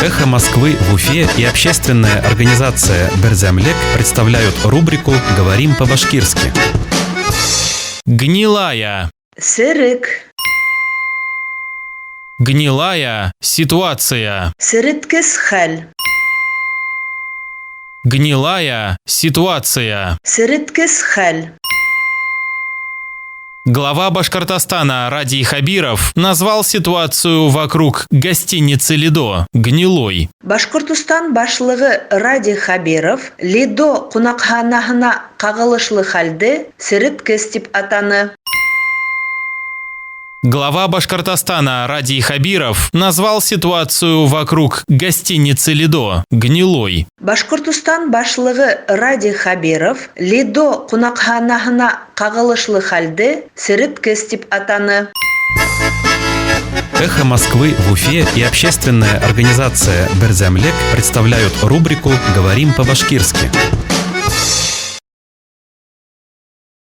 «Эхо Москвы» в Уфе и общественная организация «Берзямлек» представляют рубрику «Говорим по-башкирски». Гнилая. Сырык. Гнилая ситуация. Сырыткес халь. Гнилая ситуация. Сырыткес халь. Глава Башкортостана Радий Хабиров назвал ситуацию вокруг гостиницы «Лидо» гнилой. Башкортостан башлыгы Радий Хабиров Лидо кунакханаһына кагылышлы хәлде сырыткес дип атаны. Глава Башкортостана Радий Хабиров назвал ситуацию вокруг гостиницы «Лидо» гнилой. Башкортостан башлыгы Радий Хабиров Лидо кунакханаһына кагылышлы хәлде сырыткес дип атаны. «Эхо Москвы» в Уфе и общественная организация «Берзямлек» представляют рубрику «Говорим по-башкирски».